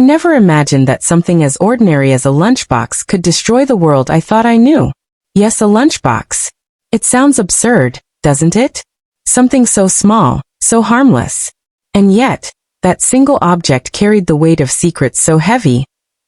never imagined that something as ordinary as a lunchbox could destroy the world I thought I knew. Yes, a lunchbox. It sounds absurd, doesn't it? Something so small, so harmless. And yet, that single object carried the weight of secrets so heavy.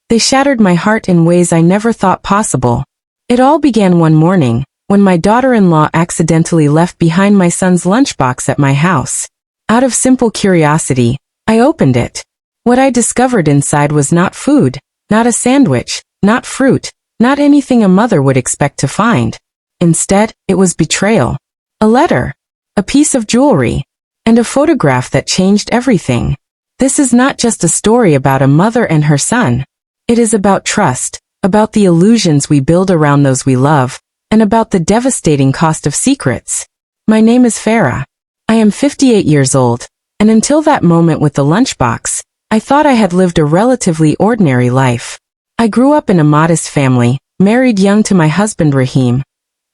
They shattered my heart in ways I never thought possible. It all began one morning, when my daughter-in-law accidentally left behind my son's lunchbox at my house. Out of simple curiosity, I opened it. What I discovered inside was not food, not a sandwich, not fruit, not anything a mother would expect to find. Instead, it was betrayal. A letter, a piece of jewelry, and a photograph that changed everything. This is not just a story about a mother and her son. It is about trust, about the illusions we build around those we love, and about the devastating cost of secrets. My name is Farah. I am 58 years old, and until that moment with the lunchbox, I thought I had lived a relatively ordinary life. I grew up in a modest family, married young to my husband Rahim,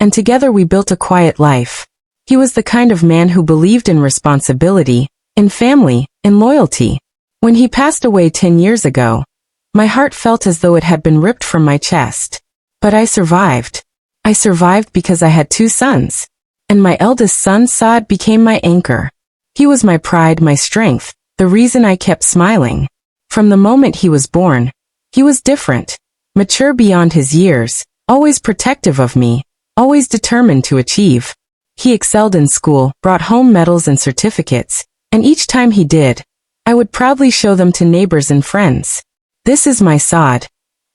and together we built a quiet life. He was the kind of man who believed in responsibility, in family, in loyalty. When he passed away 10 years ago, my heart felt as though it had been ripped from my chest. But I survived. I survived because I had 2 sons. And my eldest son, Saad, became my anchor. He was my pride, my strength, the reason I kept smiling. From the moment he was born, he was different, mature beyond his years, always protective of me, always determined to achieve. He excelled in school, brought home medals and certificates, and each time he did, I would proudly show them to neighbors and friends. This is my Saad,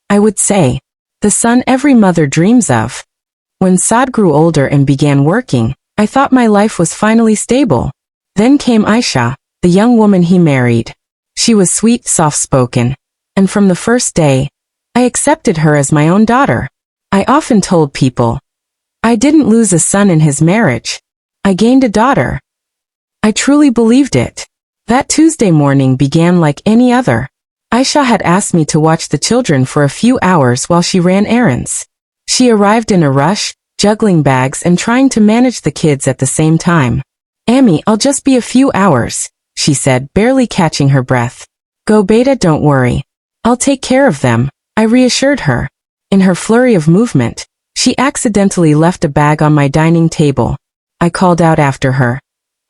I would say, the son every mother dreams of. When Saad grew older and began working, I thought my life was finally stable. Then came Aisha, the young woman he married. She was sweet, soft-spoken, and from the first day, I accepted her as my own daughter. I often told people, I didn't lose a son in his marriage. I gained a daughter. I truly believed it. That Tuesday morning began like any other. Aisha had asked me to watch the children for a few hours while she ran errands. She arrived in a rush, juggling bags and trying to manage the kids at the same time. Ammi, I'll just be a few hours, she said, barely catching her breath. Go Beta, don't worry. I'll take care of them, I reassured her. In her flurry of movement, she accidentally left a bag on my dining table. I called out after her.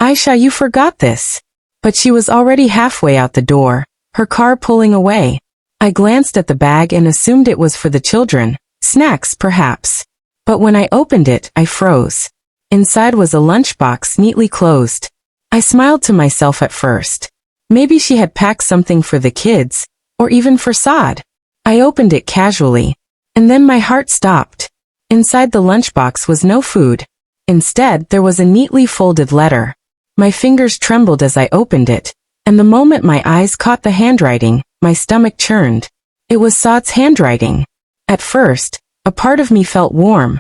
Aisha, you forgot this. But she was already halfway out the door, her car pulling away. I glanced at the bag and assumed it was for the children, snacks perhaps. But when I opened it, I froze. Inside was a lunchbox neatly closed. I smiled to myself at first. Maybe she had packed something for the kids, or even for Saad. I opened it casually, and then my heart stopped. Inside the lunchbox was no food. Instead, there was a neatly folded letter. My fingers trembled as I opened it, and the moment my eyes caught the handwriting, my stomach churned. It was Saad's handwriting. At first, a part of me felt warm.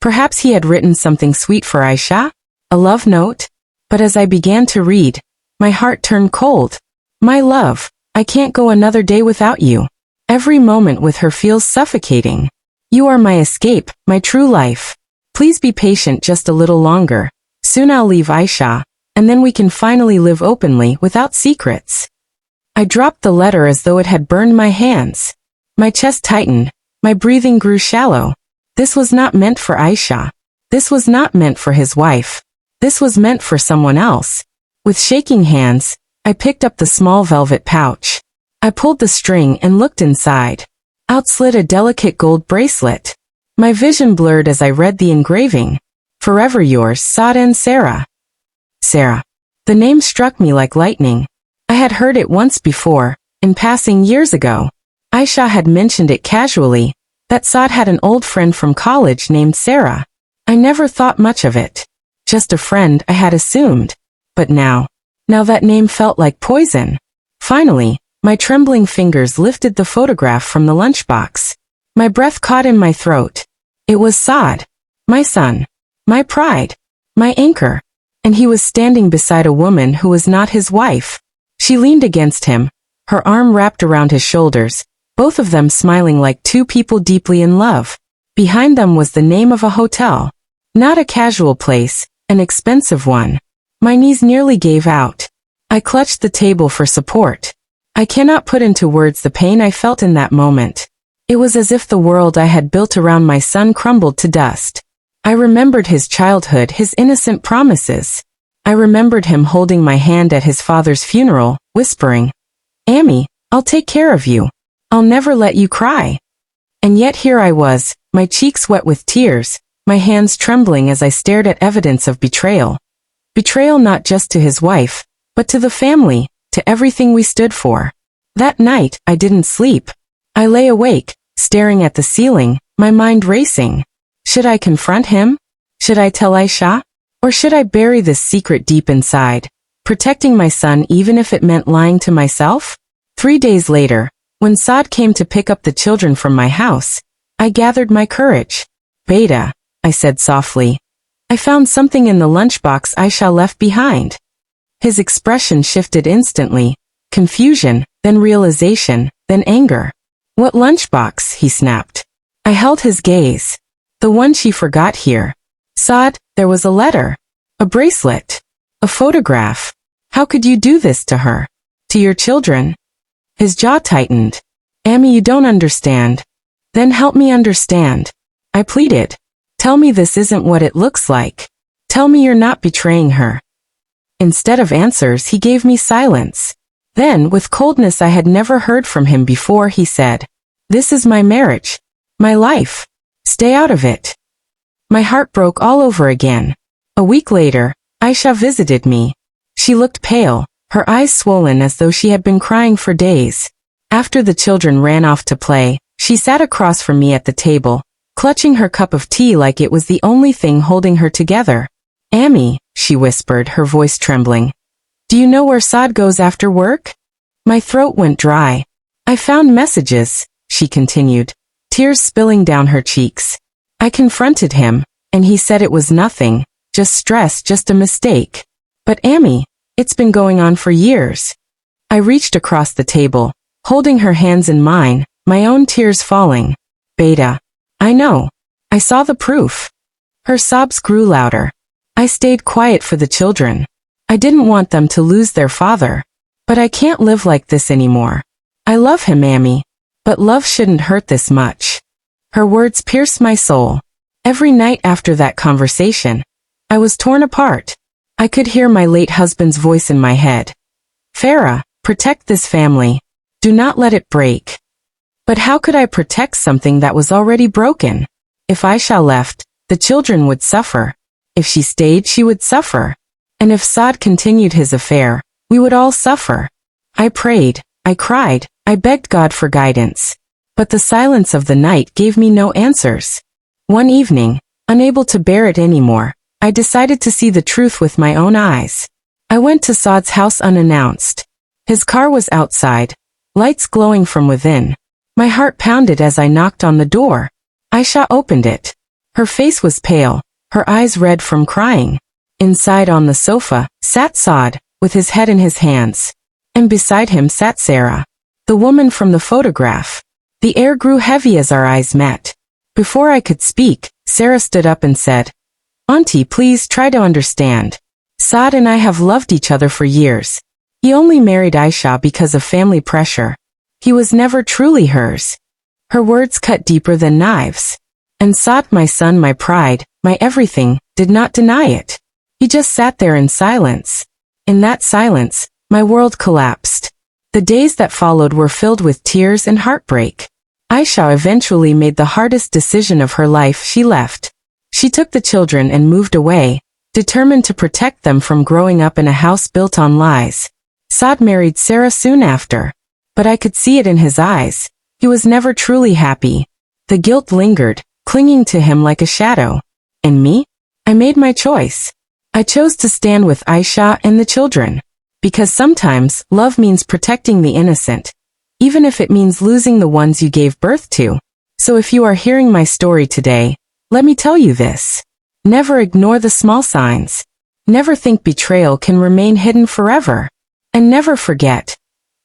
Perhaps he had written something sweet for Aisha? A love note? But as I began to read, my heart turned cold. My love, I can't go another day without you. Every moment with her feels suffocating. You are my escape, my true life. Please be patient just a little longer. Soon I'll leave Aisha, and then we can finally live openly without secrets. I dropped the letter as though it had burned my hands. My chest tightened, my breathing grew shallow. This was not meant for Aisha. This was not meant for his wife. This was meant for someone else. With shaking hands, I picked up the small velvet pouch. I pulled the string and looked inside. Out slid a delicate gold bracelet. My vision blurred as I read the engraving. Forever yours, Saad and Sarah. Sarah. The name struck me like lightning. I had heard it once before, in passing years ago. Aisha had mentioned it casually, that Saad had an old friend from college named Sarah. I never thought much of it. Just a friend, I had assumed. But now that name felt like poison. Finally, my trembling fingers lifted the photograph from the lunchbox. My breath caught in my throat. It was Saad, my son, my pride, my anchor. And he was standing beside a woman who was not his wife. She leaned against him, her arm wrapped around his shoulders, both of them smiling like two people deeply in love. Behind them was the name of a hotel. Not a casual place, an expensive one. My knees nearly gave out. I clutched the table for support. I cannot put into words the pain I felt in that moment. It was as if the world I had built around my son crumbled to dust. I remembered his childhood, his innocent promises. I remembered him holding my hand at his father's funeral, whispering, "Amy, I'll take care of you. I'll never let you cry." And yet here I was, my cheeks wet with tears, my hands trembling as I stared at evidence of betrayal. Betrayal not just to his wife, but to the family, to everything we stood for. That night, I didn't sleep. I lay awake, staring at the ceiling, my mind racing. Should I confront him? Should I tell Aisha? Or should I bury this secret deep inside, protecting my son even if it meant lying to myself? 3 days later, when Saad came to pick up the children from my house, I gathered my courage. "Beta," I said softly. "I found something in the lunchbox Aisha left behind." His expression shifted instantly, confusion, then realization, then anger. "What lunchbox?" he snapped. I held his gaze. "The one she forgot here." "Saad, there was a letter. A bracelet. A photograph. How could you do this to her? To your children?" His jaw tightened. "Amy, you don't understand." "Then help me understand," I pleaded. "Tell me this isn't what it looks like. Tell me you're not betraying her." Instead of answers, he gave me silence. Then, with coldness I had never heard from him before, he said, "This is my marriage. My life. Stay out of it." My heart broke all over again. A week later, Aisha visited me. She looked pale, her eyes swollen as though she had been crying for days. After the children ran off to play, she sat across from me at the table, clutching her cup of tea like it was the only thing holding her together. "Amy," she whispered, her voice trembling. "Do you know where Saad goes after work?" My throat went dry. "I found messages," she continued, tears spilling down her cheeks. "I confronted him, and he said it was nothing, just stress, just a mistake. But Amy, it's been going on for years." I reached across the table, holding her hands in mine, my own tears falling. "Beta, I know. I saw the proof." Her sobs grew louder. I stayed quiet for the children. I didn't want them to lose their father. But I can't live like this anymore. I love him, Amy. But love shouldn't hurt this much. Her words pierced my soul. Every night after that conversation, I was torn apart. I could hear my late husband's voice in my head. "Farah, protect this family. Do not let it break." But how could I protect something that was already broken? If Aisha left, the children would suffer. If she stayed, she would suffer. And if Saad continued his affair, we would all suffer. I prayed, I cried, I begged God for guidance. But the silence of the night gave me no answers. One evening, unable to bear it anymore, I decided to see the truth with my own eyes. I went to Saad's house unannounced. His car was outside, lights glowing from within. My heart pounded as I knocked on the door. Aisha opened it. Her face was pale, her eyes red from crying. Inside on the sofa, sat Saad, with his head in his hands. And beside him sat Sarah, the woman from the photograph. The air grew heavy as our eyes met. Before I could speak, Sarah stood up and said, "Auntie, please try to understand. Saad and I have loved each other for years. He only married Aisha because of family pressure. He was never truly hers." Her words cut deeper than knives. And Saad, my son, my pride, my everything, did not deny it. He just sat there in silence. In that silence, my world collapsed. The days that followed were filled with tears and heartbreak. Aisha eventually made the hardest decision of her life. She left. She took the children and moved away, determined to protect them from growing up in a house built on lies. Saad married Sarah soon after. But I could see it in his eyes. He was never truly happy. The guilt lingered, clinging to him like a shadow. And me? I made my choice. I chose to stand with Aisha and the children. Because sometimes, love means protecting the innocent, even if it means losing the ones you gave birth to. So if you are hearing my story today, let me tell you this. Never ignore the small signs. Never think betrayal can remain hidden forever. And never forget.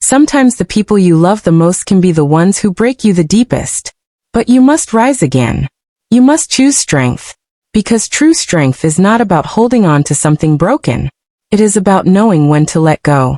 Sometimes the people you love the most can be the ones who break you the deepest. But you must rise again. You must choose strength. Because true strength is not about holding on to something broken. It is about knowing when to let go.